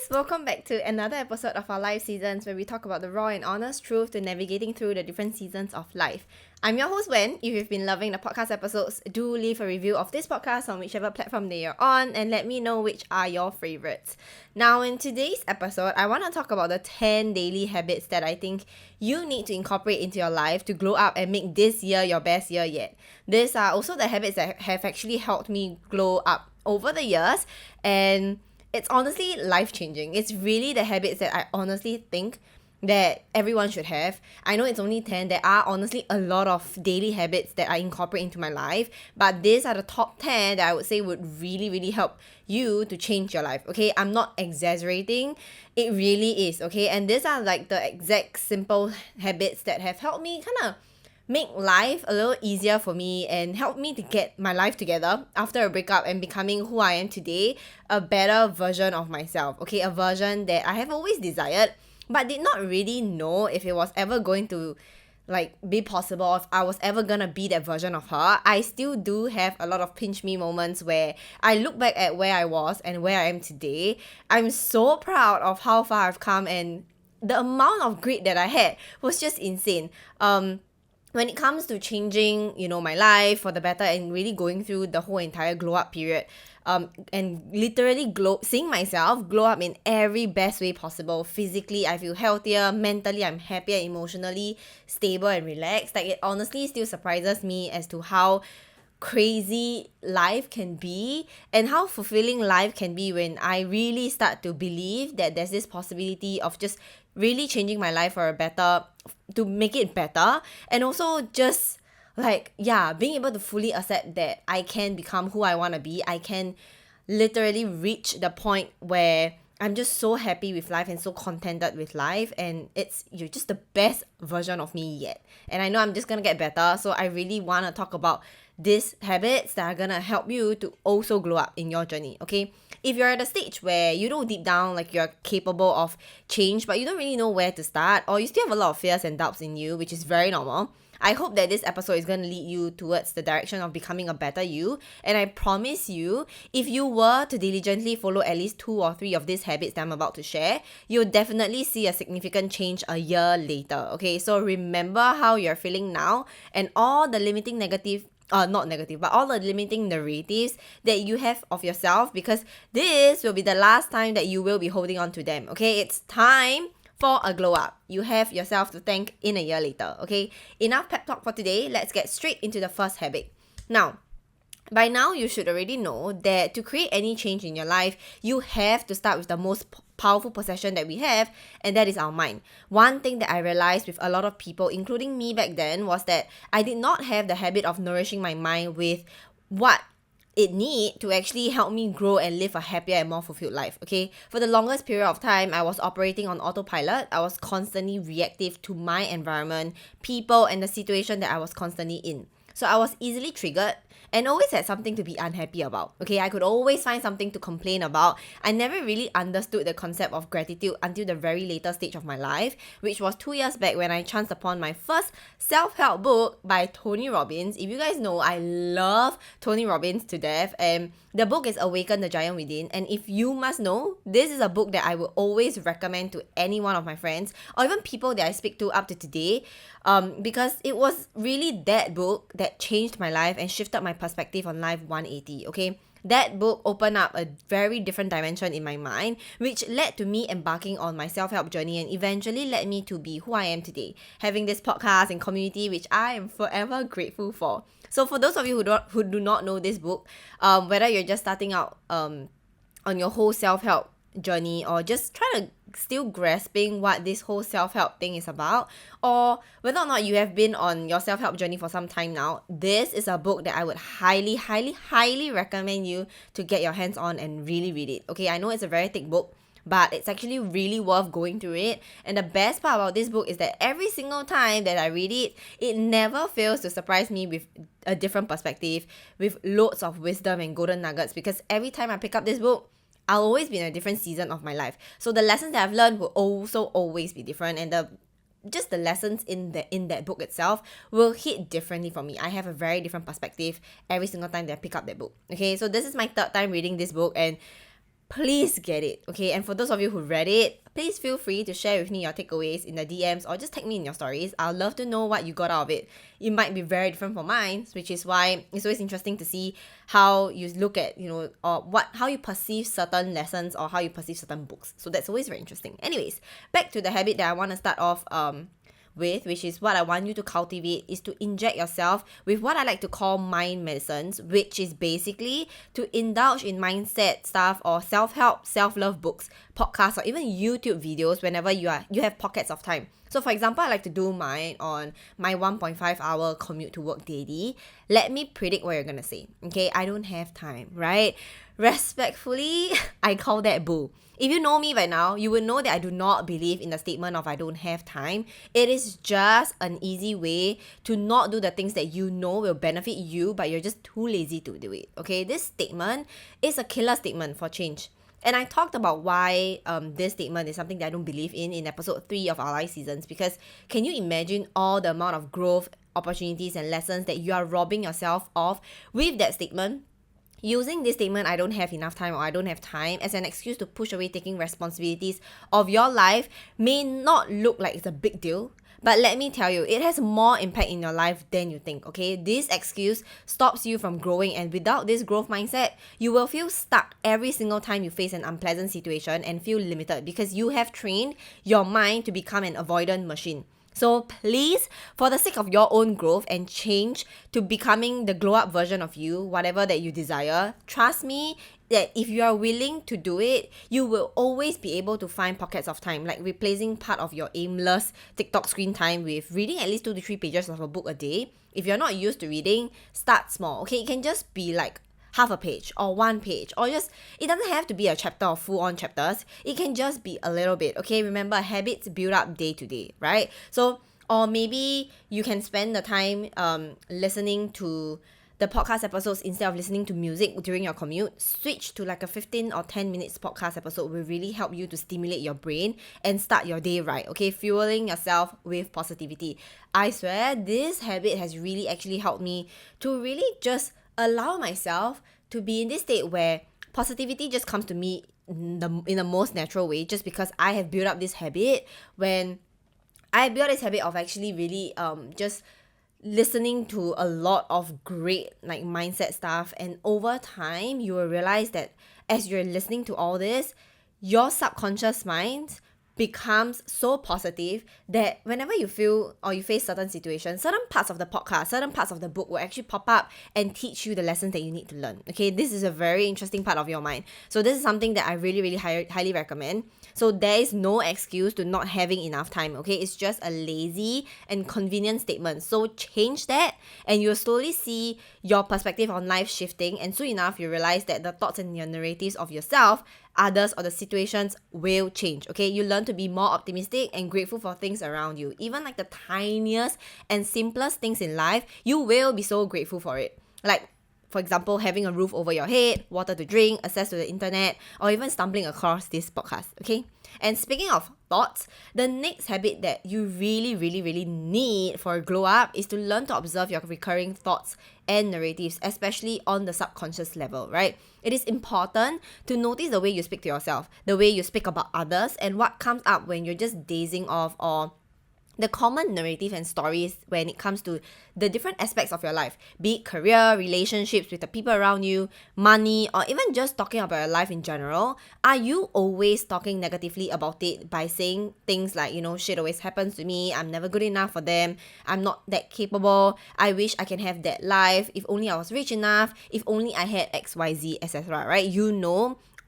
welcome back to another episode of our life seasons where we talk about the raw and honest truth to navigating through the different seasons of life. I'm your host Wen. If you've been loving the podcast episodes, do leave a review of this podcast on whichever platform that you're on and let me know which are your favorites. Now in today's episode, I want to talk about the 10 daily habits that I think you need to incorporate into your life to glow up and make this year your best year yet. These are also the habits that have actually helped me glow up over the years, and it's honestly life-changing. It's really the habits that I honestly think that everyone should have. I know it's only 10. There are honestly a lot of daily habits that I incorporate into my life, but these are the top 10 that I would say would really, really help you to change your life, okay? I'm not exaggerating. It really is, okay? And these are like the exact simple habits that have helped me kind of make life a little easier for me and help me to get my life together after a breakup and becoming who I am today, a better version of myself, okay? A version that I have always desired but did not really know if it was ever going to be possible, if I was ever gonna be that version of her. I still do have a lot of pinch me moments where I look back at where I was and where I am today. I'm so proud of how far I've come, and the amount of grit that I had was just insane. When it comes to changing, my life for the better and really going through the whole entire glow up period, and literally seeing myself glow up in every best way possible. Physically, I feel healthier. Mentally, I'm happier, emotionally stable and relaxed. Like, it honestly still surprises me as to how crazy life can be and how fulfilling life can be when I really start to believe that there's this possibility of just really changing my life for a better, to make it better, and also just being able to fully accept that I can become who I want to be. I can literally reach the point where I'm just so happy with life and so contented with life, and you're just the best version of me yet. And I know I'm just gonna get better, so I really want to talk about these habits that are gonna help you to also glow up in your journey, okay? If you're at a stage where you know deep down like you're capable of change but you don't really know where to start, or you still have a lot of fears and doubts in you, which is very normal, I hope that this episode is going to lead you towards the direction of becoming a better you. And I promise you, if you were to diligently follow at least 2 or 3 of these habits that I'm about to share, you'll definitely see a significant change a year later, okay? So remember how you're feeling now and all the limiting not negative, but all the limiting narratives that you have of yourself, because this will be the last time that you will be holding on to them, okay? It's time for a glow up. You have yourself to thank in a year later, okay? Enough pep talk for today. Let's get straight into the first habit. Now, by now, you should already know that to create any change in your life, you have to start with the most powerful possession that we have, and that is our mind. One thing that I realized with a lot of people, including me back then, was that I did not have the habit of nourishing my mind with what it need to actually help me grow and live a happier and more fulfilled life, okay? For the longest period of time, I was operating on autopilot. I was constantly reactive to my environment, people, and the situation that I was constantly in. So I was easily triggered and always had something to be unhappy about, okay? I could always find something to complain about. I never really understood the concept of gratitude until the very later stage of my life, which was 2 years back when I chanced upon my first self-help book by Tony Robbins. If you guys know, I love Tony Robbins to death, and the book is Awaken the Giant Within. And if you must know, this is a book that I will always recommend to any one of my friends or even people that I speak to up to today, because it was really that book that changed my life and shifted my perspective on life 180, okay? That book opened up a very different dimension in my mind, which led to me embarking on my self-help journey and eventually led me to be who I am today, having this podcast and community, which I am forever grateful for. So for those of you who do not know this book, whether you're just starting out on your whole self-help journey or just trying to still grasping what this whole self-help thing is about, or whether or not you have been on your self-help journey for some time now, this is a book that I would highly, highly, highly recommend you to get your hands on and really read it, okay? I know it's a very thick book, but it's actually really worth going through it. And the best part about this book is that every single time that I read it, it never fails to surprise me with a different perspective, with loads of wisdom and golden nuggets, because every time I pick up this book, I'll always be in a different season of my life. So the lessons that I've learned will also always be different, and the lessons in that book itself will hit differently for me. I have a very different perspective every single time that I pick up that book. Okay, so this is my third time reading this book, and please get it, okay? And for those of you who read it, please feel free to share with me your takeaways in the DMs or just tag me in your stories. I'd love to know what you got out of it. It might be very different from mine, which is why it's always interesting to see how you look at, or how you perceive certain lessons or how you perceive certain books. So that's always very interesting. Anyways, back to the habit that I want to start off with, which is what I want you to cultivate, is to inject yourself with what I like to call mind medicines, which is basically to indulge in mindset stuff or self-help, self-love books, podcasts, or even YouTube videos whenever you have pockets of time. So for example, I like to do mine on my 1.5 hour commute to work daily. Let me predict what you're gonna say. Okay, I don't have time, right? Respectfully, I call that bull. If you know me by now, you will know that I do not believe in the statement of I don't have time. It is just an easy way to not do the things that you know will benefit you, but you're just too lazy to do it. Okay, this statement is a killer statement for change. And I talked about why this statement is something that I don't believe in episode 3 of our life seasons, because can you imagine all the amount of growth, opportunities, and lessons that you are robbing yourself of with that statement? Using this statement, I don't have enough time or I don't have time, as an excuse to push away taking responsibilities of your life may not look like it's a big deal. But let me tell you, it has more impact in your life than you think, okay? This excuse stops you from growing, and without this growth mindset, you will feel stuck every single time you face an unpleasant situation and feel limited because you have trained your mind to become an avoidant machine. So please, for the sake of your own growth and change to becoming the glow up version of you, whatever that you desire, trust me that if you are willing to do it, you will always be able to find pockets of time, like replacing part of your aimless TikTok screen time with reading at least 2 to 3 pages of a book a day. If you're not used to reading, start small, okay? It can just be like half a page or 1 page, or just, it doesn't have to be a chapter or full-on chapters. It can just be a little bit, okay? Remember, habits build up day to day, right? So, or maybe you can spend the time listening to the podcast episodes instead of listening to music during your commute. Switch to like a 15 or 10 minutes podcast episode will really help you to stimulate your brain and start your day right, okay? Fueling yourself with positivity. I swear, this habit has really actually helped me to really just allow myself to be in this state where positivity just comes to me in the most natural way, just because I have built up this habit. When I built this habit of actually really just listening to a lot of great like mindset stuff, and over time you will realize that as you're listening to all this, your subconscious mind becomes so positive that whenever you feel or you face certain situations, certain parts of the podcast, certain parts of the book will actually pop up and teach you the lessons that you need to learn. Okay, this is a very interesting part of your mind. So this is something that I really, really highly recommend. So there is no excuse to not having enough time, okay? It's just a lazy and convenient statement. So change that and you'll slowly see your perspective on life shifting, and soon enough you realize that the thoughts and your narratives of yourself, others, or the situations will change, okay? You learn to be more optimistic and grateful for things around you. Even like the tiniest and simplest things in life, you will be so grateful for it. Like, for example, having a roof over your head, water to drink, access to the internet, or even stumbling across this podcast, okay? And speaking of thoughts, the next habit that you really, really, really need for a glow up is to learn to observe your recurring thoughts and narratives, especially on the subconscious level, right? It is important to notice the way you speak to yourself, the way you speak about others, and what comes up when you're just dazing off, or the common narrative and stories when it comes to the different aspects of your life, be it career, relationships with the people around you, money, or even just talking about your life in general. Are you always talking negatively about it by saying things like, shit always happens to me, I'm never good enough for them, I'm not that capable, I wish I can have that life, if only I was rich enough, if only I had XYZ, etc., right?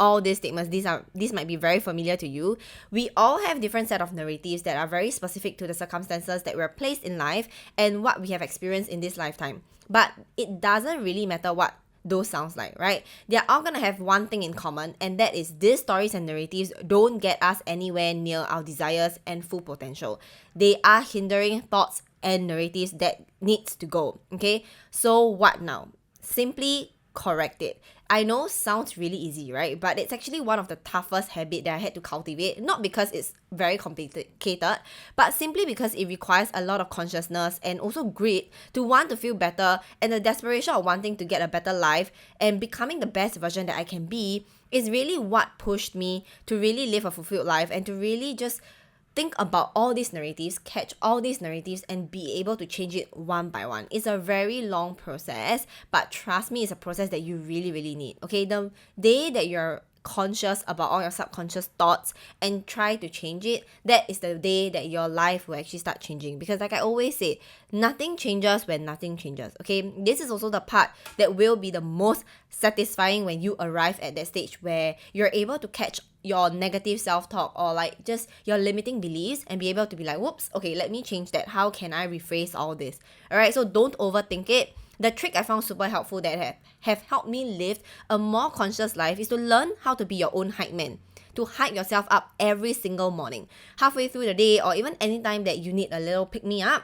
All these statements, these might be very familiar to you. We all have different set of narratives that are very specific to the circumstances that we're placed in life and what we have experienced in this lifetime. But it doesn't really matter what those sounds like, right? They're all gonna have one thing in common, and that is these stories and narratives don't get us anywhere near our desires and full potential. They are hindering thoughts and narratives that needs to go, okay? So what now? Simply correct it. I know sounds really easy, right? But it's actually one of the toughest habits that I had to cultivate, not because it's very complicated, but simply because it requires a lot of consciousness and also grit to want to feel better, and the desperation of wanting to get a better life and becoming the best version that I can be is really what pushed me to really live a fulfilled life and to really just think about all these narratives, catch all these narratives, and be able to change it one by one. It's a very long process, but trust me, it's a process that you really, really need. Okay, the day that you're conscious about all your subconscious thoughts and try to change it, that is the day that your life will actually start changing. Because like I always say, nothing changes when nothing changes. Okay, this is also the part that will be the most satisfying when you arrive at that stage where you're able to catch your negative self-talk or like just your limiting beliefs and be able to be like, whoops, okay, let me change that. How can I rephrase all this? All right, so don't overthink it. The trick I found super helpful that have helped me live a more conscious life is to learn how to be your own hype man. To hype yourself up every single morning, halfway through the day, or even anytime that you need a little pick-me-up.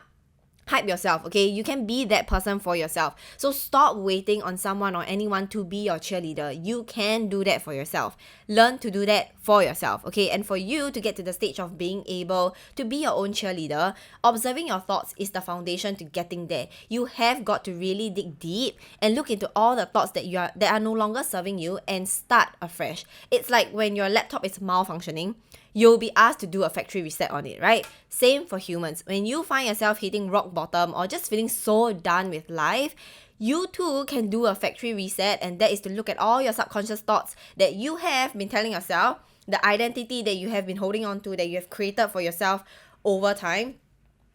Hype yourself, okay? You can be that person for yourself. So stop waiting on someone or anyone to be your cheerleader. You can do that for yourself. Learn to do that for yourself, okay? And for you to get to the stage of being able to be your own cheerleader, observing your thoughts is the foundation to getting there. You have got to really dig deep and look into all the thoughts that are no longer serving you and start afresh. It's like when your laptop is malfunctioning, you'll be asked to do a factory reset on it, right? Same for humans. When you find yourself hitting rock bottom or just feeling so done with life, you too can do a factory reset, and that is to look at all your subconscious thoughts that you have been telling yourself, the identity that you have been holding on to, that you have created for yourself over time.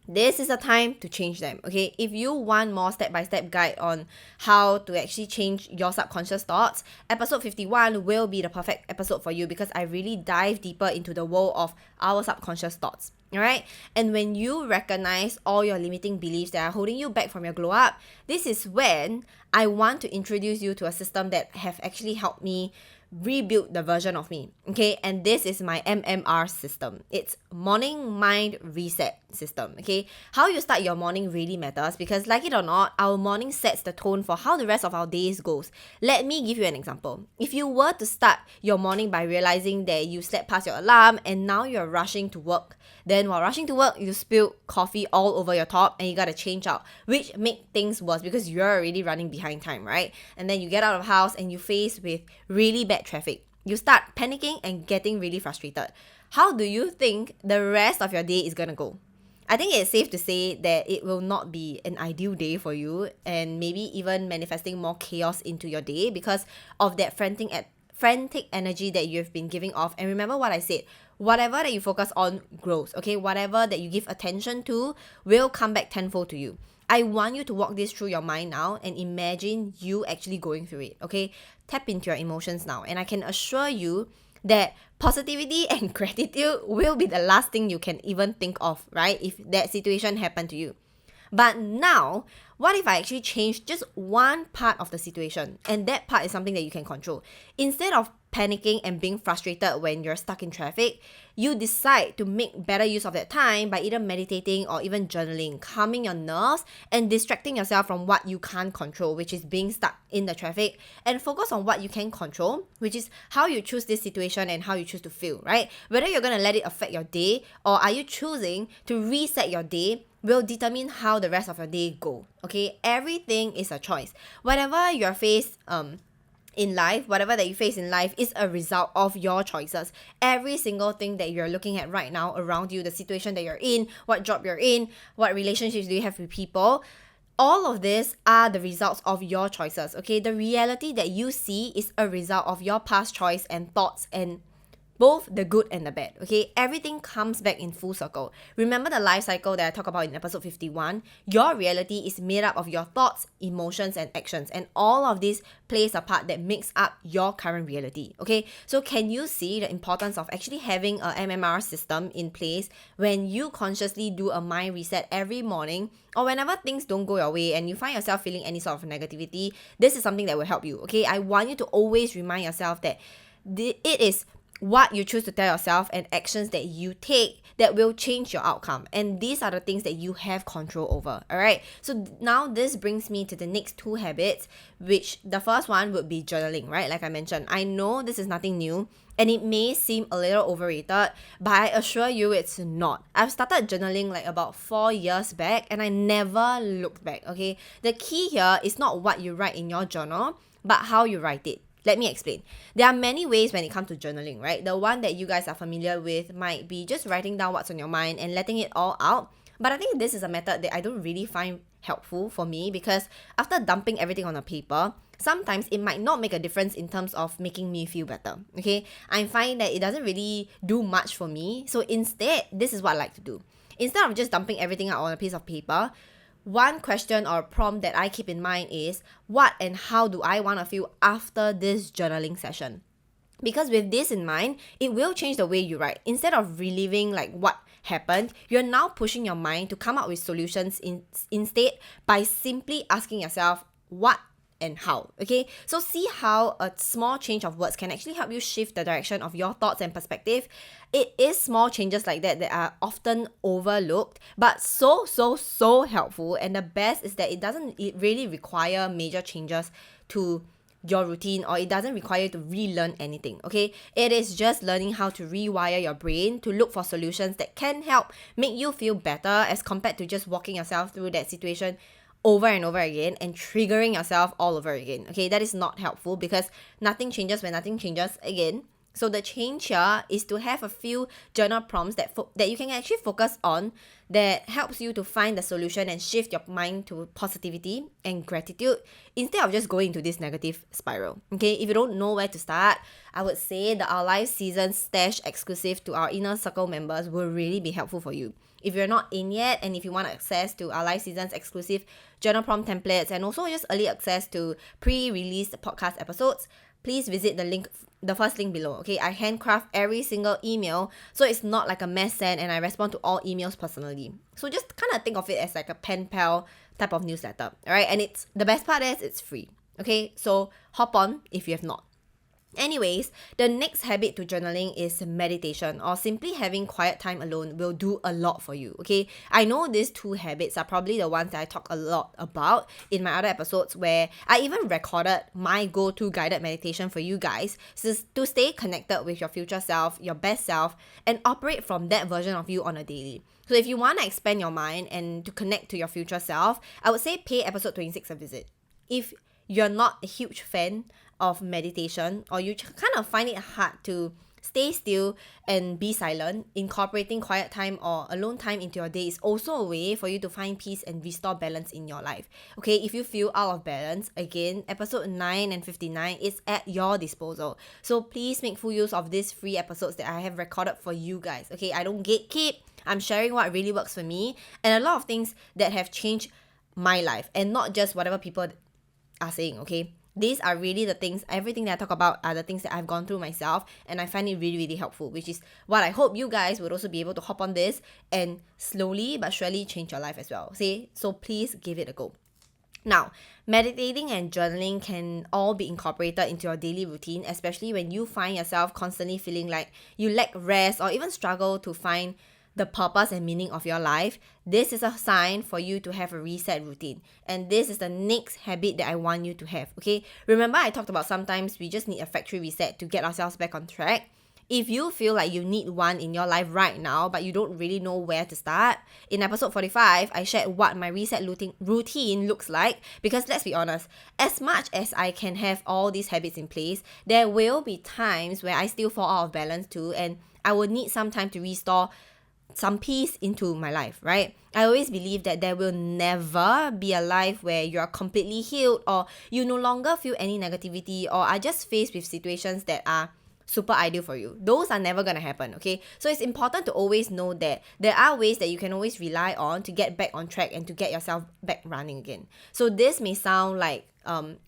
This is a time to change them, okay? If you want more step-by-step guide on how to actually change your subconscious thoughts, episode 51 will be the perfect episode for you because I really dive deeper into the world of our subconscious thoughts, all right? And when you recognize all your limiting beliefs that are holding you back from your glow up, this is when I want to introduce you to a system that have actually helped me rebuild the version of me, okay? And this is my MMR system. It's morning mind reset system, okay? How you start your morning really matters because, like it or not, our morning sets the tone for how the rest of our days goes. Let me give you an example. If you were to start your morning by realizing that you slept past your alarm and now you're rushing to work, then while rushing to work, you spilled coffee all over your top and you gotta change out, which make things worse because you're already running behind time, right? And then you get out of the house and you face with really bad traffic. You start panicking and getting really frustrated. How do you think the rest of your day is gonna go? I think it's safe to say that it will not be an ideal day for you, and maybe even manifesting more chaos into your day because of that frantic energy that you've been giving off. And remember what I said, whatever that you focus on grows, okay? Whatever that you give attention to will come back tenfold to you. I want you to walk this through your mind now and imagine you actually going through it, okay? Tap into your emotions now, and I can assure you that positivity and gratitude will be the last thing you can even think of, right? If that situation happened to you. But now, what if I actually change just one part of the situation? And that part is something that you can control. Instead of panicking and being frustrated when you're stuck in traffic, you decide to make better use of that time by either meditating or even journaling, calming your nerves and distracting yourself from what you can't control, which is being stuck in the traffic, and focus on what you can control, which is how you choose this situation and how you choose to feel, right? Whether you're going to let it affect your day or are you choosing to reset your day will determine how the rest of your day go, okay? Everything is a choice. Whatever you're faced in life, whatever that you face in life is a result of your choices. Every single thing that you're looking at right now around you, the situation that you're in, what job you're in, what relationships do you have with people, all of this are the results of your choices, okay? The reality that you see is a result of your past choice and thoughts, and both the good and the bad, okay? Everything comes back in full circle. Remember the life cycle that I talked about in episode 51? Your reality is made up of your thoughts, emotions, and actions. And all of this plays a part that makes up your current reality, okay? So can you see the importance of actually having a MMR system in place when you consciously do a mind reset every morning, or whenever things don't go your way and you find yourself feeling any sort of negativity? This is something that will help you, okay? I want you to always remind yourself that it is what you choose to tell yourself and actions that you take that will change your outcome. And these are the things that you have control over. All right. So now this brings me to the next two habits, which the first one would be journaling, right? Like I mentioned, I know this is nothing new and it may seem a little overrated, but I assure you it's not. I've started journaling like about 4 years back and I never looked back. Okay. The key here is not what you write in your journal, but how you write it. Let me explain. There are many ways when it comes to journaling, right? The one that you guys are familiar with might be just writing down what's on your mind and letting it all out. But I think this is a method that I don't really find helpful for me because after dumping everything on a paper, sometimes it might not make a difference in terms of making me feel better. Okay? I find that it doesn't really do much for me. So instead, this is what I like to do. Instead of just dumping everything out on a piece of paper, one question or prompt that I keep in mind is what and how do I want to feel after this journaling session? Because with this in mind, it will change the way you write. Instead of reliving like what happened, you're now pushing your mind to come up with solutions instead by simply asking yourself what and how. Okay, so see how a small change of words can actually help you shift the direction of your thoughts and perspective. It is small changes like that are often overlooked, but so helpful. And the best is that it really require major changes to your routine, or it doesn't require you to relearn anything. Okay, it is just learning how to rewire your brain to look for solutions that can help make you feel better as compared to just walking yourself through that situation over and over again and triggering yourself all over again. Okay, that is not helpful because nothing changes when nothing changes again. So the change here is to have a few journal prompts that you can actually focus on that helps you to find the solution and shift your mind to positivity and gratitude instead of just going into this negative spiral. Okay, if you don't know where to start, I would say the Our Life Season Stash exclusive to our Inner Circle members will really be helpful for you. If you're not in yet and if you want access to Our Life Season's exclusive journal prompt templates and also just early access to pre-released podcast episodes, please visit the first link below. Okay, I handcraft every single email so it's not like a mass send and I respond to all emails personally. So just kind of think of it as like a pen pal type of newsletter. Alright, and it's the best part is it's free. Okay, so hop on if you have not. Anyways, the next habit to journaling is meditation, or simply having quiet time alone will do a lot for you. Okay, I know these two habits are probably the ones that I talk a lot about in my other episodes, where I even recorded my go-to guided meditation for you guys to stay connected with your future self, your best self, and operate from that version of you on a daily. So if you want to expand your mind and to connect to your future self, I would say pay episode 26 a visit. If you're not a huge fan of meditation, or you kind of find it hard to stay still and be silent, incorporating quiet time or alone time into your day is also a way for you to find peace and restore balance in your life. Okay, if you feel out of balance, again, episode 9 and 59 is at your disposal. So please make full use of these free episodes that I have recorded for you guys. Okay, I don't gatekeep. I'm sharing what really works for me and a lot of things that have changed my life and not just whatever people are saying. Okay, these are really the things, everything that I talk about are the things that I've gone through myself, and I find it really helpful, which is what I hope you guys would also be able to hop on this and slowly but surely change your life as well. See, so please give it a go. Now, meditating and journaling can all be incorporated into your daily routine, especially when you find yourself constantly feeling like you lack rest or even struggle to find the purpose and meaning of your life. This is a sign for you to have a reset routine. And this is the next habit that I want you to have, okay? Remember I talked about sometimes we just need a factory reset to get ourselves back on track. If you feel like you need one in your life right now, but you don't really know where to start, in episode 45, I shared what my reset routine looks like. Because let's be honest, as much as I can have all these habits in place, there will be times where I still fall out of balance too, and I will need some time to restore some peace into my life, right? I always believe that there will never be a life where you are completely healed or you no longer feel any negativity or are just faced with situations that are super ideal for you. Those are never gonna happen, okay? So it's important to always know that there are ways that you can always rely on to get back on track and to get yourself back running again. So this may sound like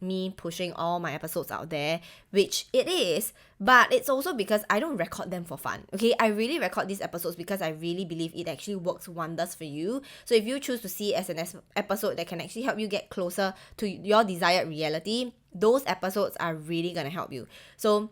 me pushing all my episodes out there, which it is, but it's also because I don't record them for fun. Okay, I really record these episodes because I really believe it actually works wonders for you. So if you choose to see it as an episode that can actually help you get closer to your desired reality, those episodes are really gonna help you. So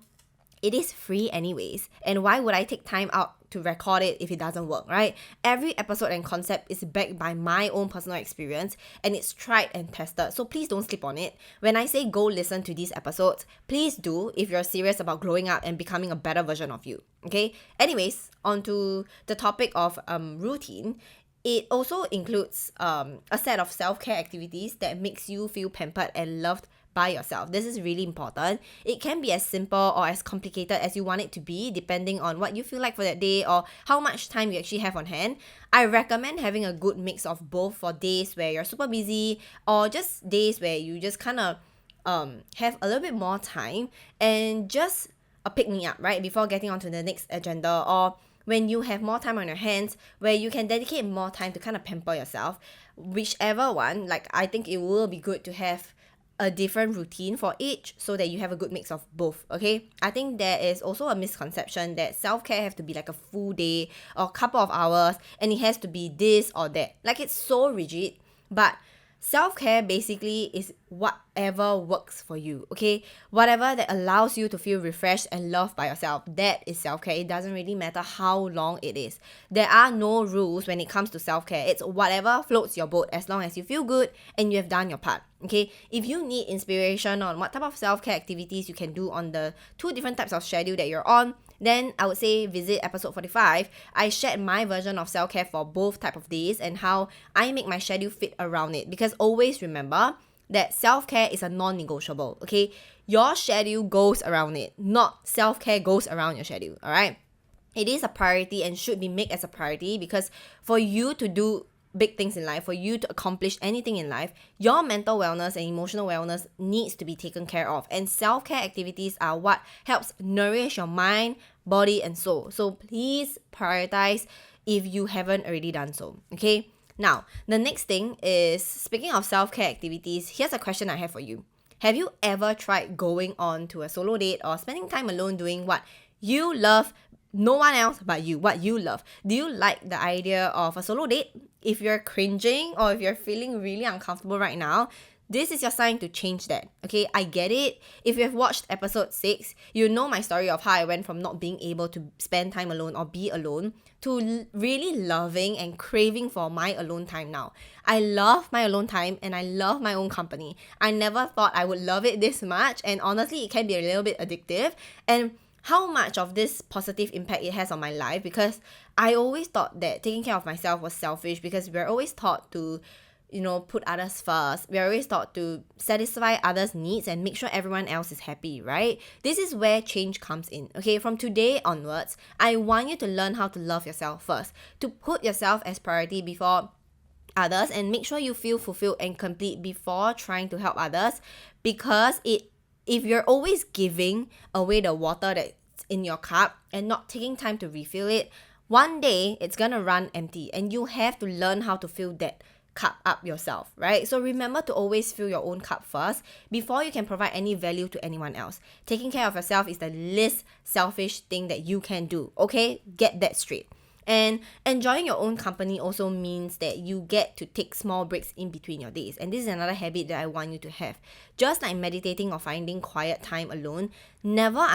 It is free anyways, and why would I take time out to record it if it doesn't work, right? Every episode and concept is backed by my own personal experience, and it's tried and tested, so please don't sleep on it. When I say go listen to these episodes, please do if you're serious about growing up and becoming a better version of you, okay? Anyways, on to the topic of routine. It also includes a set of self-care activities that makes you feel pampered and loved by yourself. This is really important. It can be as simple or as complicated as you want it to be, depending on what you feel like for that day or how much time you actually have on hand. I recommend having a good mix of both for days where you're super busy or just days where you just kind of have a little bit more time and just a pick-me-up, right, before getting on to the next agenda, or when you have more time on your hands where you can dedicate more time to kind of pamper yourself. Whichever one, like, I think it will be good to have a different routine for each so that you have a good mix of both, okay? I think there is also a misconception that self-care have to be like a full day or a couple of hours and it has to be this or that. Like, it's so rigid, but self-care basically is whatever works for you, okay? Whatever that allows you to feel refreshed and loved by yourself, that is self-care. It doesn't really matter how long it is. There are no rules when it comes to self-care. It's whatever floats your boat as long as you feel good and you have done your part, okay? If you need inspiration on what type of self-care activities you can do on the 2 different types of schedule that you're on, then I would say visit episode 45. I shared my version of self-care for both type of days and how I make my schedule fit around it. Because always remember that self-care is a non-negotiable, okay? Your schedule goes around it, not self-care goes around your schedule, all right? It is a priority and should be made as a priority because for you to do big things in life, for you to accomplish anything in life, your mental wellness and emotional wellness needs to be taken care of. And self-care activities are what helps nourish your mind, body, and soul. So please prioritize if you haven't already done so, okay? Now, the next thing is, speaking of self-care activities, here's a question I have for you. Have you ever tried going on to a solo date or spending time alone doing what you love, no one else but you, what you love? Do you like the idea of a solo date? If you're cringing or if you're feeling really uncomfortable right now, this is your sign to change that, okay? I get it. If you have watched episode 6, you know my story of how I went from not being able to spend time alone or be alone to really loving and craving for my alone time now. I love my alone time and I love my own company. I never thought I would love it this much, and honestly, it can be a little bit addictive. And how much of this positive impact it has on my life, because I always thought that taking care of myself was selfish because we're always taught to, put others first. We're always taught to satisfy others' needs and make sure everyone else is happy, right? This is where change comes in, okay? From today onwards, I want you to learn how to love yourself first, to put yourself as priority before others and make sure you feel fulfilled and complete before trying to help others, because if you're always giving away the water that's in your cup and not taking time to refill it, one day it's gonna run empty and you have to learn how to fill that cup up yourself, right? So remember to always fill your own cup first before you can provide any value to anyone else. Taking care of yourself is the least selfish thing that you can do, okay? Get that straight. And enjoying your own company also means that you get to take small breaks in between your days. And this is another habit that I want you to have. Just like meditating or finding quiet time alone, never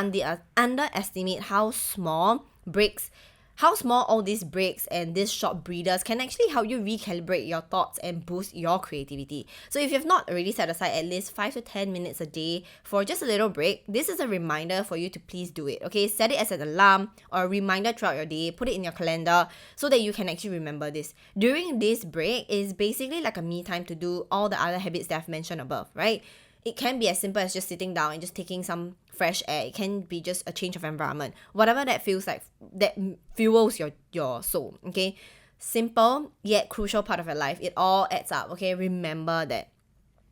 underestimate how small all these breaks and these short breathers can actually help you recalibrate your thoughts and boost your creativity. So if you've not already set aside at least 5 to 10 minutes a day for just a little break, this is a reminder for you to please do it, okay? Set it as an alarm or a reminder throughout your day, put it in your calendar so that you can actually remember this. During this break is basically like a me time to do all the other habits that I've mentioned above, right? It can be as simple as just sitting down and just taking some fresh air. It can be just a change of environment. Whatever that feels like, that fuels your soul, okay? Simple yet crucial part of your life. It all adds up, okay? Remember that.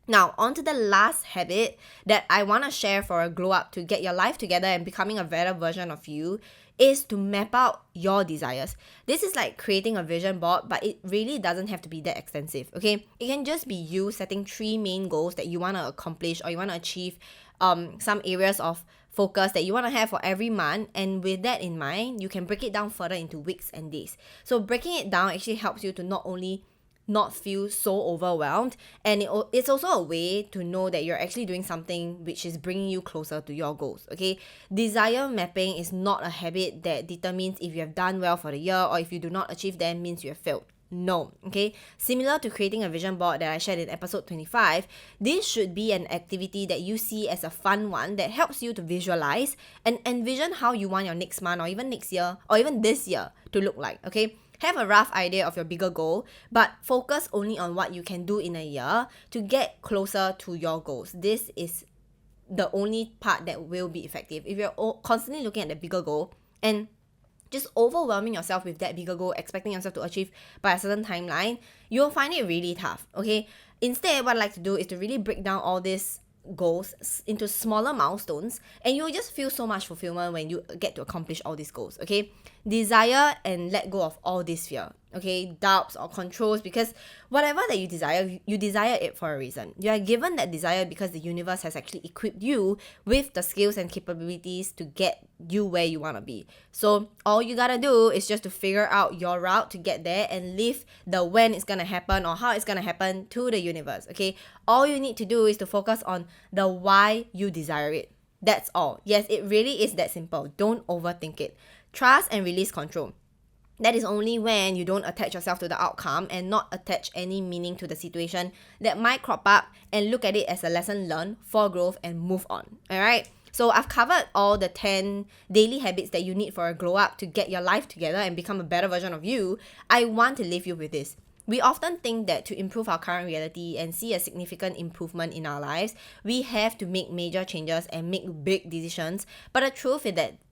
Now, on to the last habit that I want to share for a glow up to get your life together and becoming a better version of you is to map out your desires. This is like creating a vision board, but it really doesn't have to be that extensive, okay? It can just be you setting 3 main goals that you want to accomplish or you want to achieve, some areas of focus that you want to have for every month, and with that in mind, you can break it down further into weeks and days. So breaking it down actually helps you to not only not feel so overwhelmed. And it's also a way to know that you're actually doing something which is bringing you closer to your goals, okay? Desire mapping is not a habit that determines if you have done well for the year or if you do not achieve them means you have failed. No, okay? Similar to creating a vision board that I shared in episode 25, this should be an activity that you see as a fun one that helps you to visualize and envision how you want your next month or even next year or even this year to look like, okay? Have a rough idea of your bigger goal, but focus only on what you can do in a year to get closer to your goals. This is the only part that will be effective. If you're constantly looking at the bigger goal and just overwhelming yourself with that bigger goal, expecting yourself to achieve by a certain timeline, you'll find it really tough, okay? Instead, what I like to do is to really break down all these goals into smaller milestones, and you'll just feel so much fulfillment when you get to accomplish all these goals, okay? Desire and let go of all this fear, okay? Doubts or controls, because whatever that you desire it for a reason. You are given that desire because the universe has actually equipped you with the skills and capabilities to get you where you want to be. So all you gotta do is just to figure out your route to get there and leave the when it's gonna happen or how it's gonna happen to the universe, okay? All you need to do is to focus on the why you desire it. That's all. Yes, it really is that simple. Don't overthink it. Trust and release control. That is only when you don't attach yourself to the outcome and not attach any meaning to the situation that might crop up, and look at it as a lesson learned for growth and move on. Alright? So I've covered all the 10 daily habits that you need for a glow up to get your life together and become a better version of you. I want to leave you with this. We often think that to improve our current reality and see a significant improvement in our lives, we have to make major changes and make big decisions. But the truth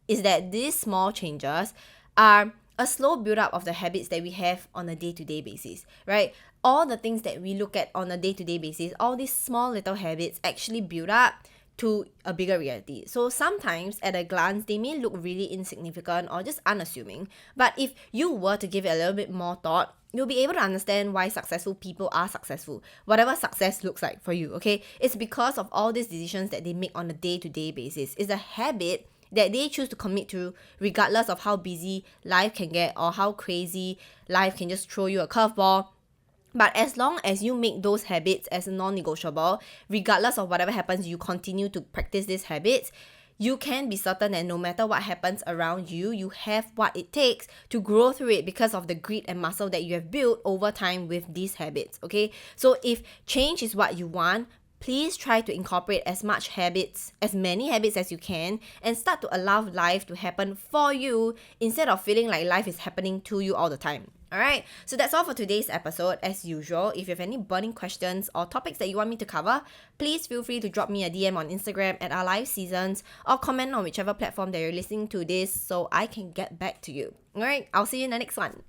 is that these small changes are a slow build-up of the habits that we have on a day-to-day basis, right? All the things that we look at on a day-to-day basis, all these small little habits actually build up to a bigger reality. So sometimes at a glance, they may look really insignificant or just unassuming. But if you were to give it a little bit more thought, you'll be able to understand why successful people are successful. Whatever success looks like for you, okay? It's because of all these decisions that they make on a day-to-day basis. It's a habit that they choose to commit to regardless of how busy life can get or how crazy life can just throw you a curveball. But as long as you make those habits as non-negotiable, regardless of whatever happens, you continue to practice these habits, you can be certain that no matter what happens around you, you have what it takes to grow through it because of the grit and muscle that you have built over time with these habits, okay? So if change is what you want, please try to incorporate as many habits as you can, and start to allow life to happen for you instead of feeling like life is happening to you all the time. Alright, so that's all for today's episode. As usual, if you have any burning questions or topics that you want me to cover, please feel free to drop me a DM on Instagram at Our Life Seasons, or comment on whichever platform that you're listening to this so I can get back to you. Alright, I'll see you in the next one.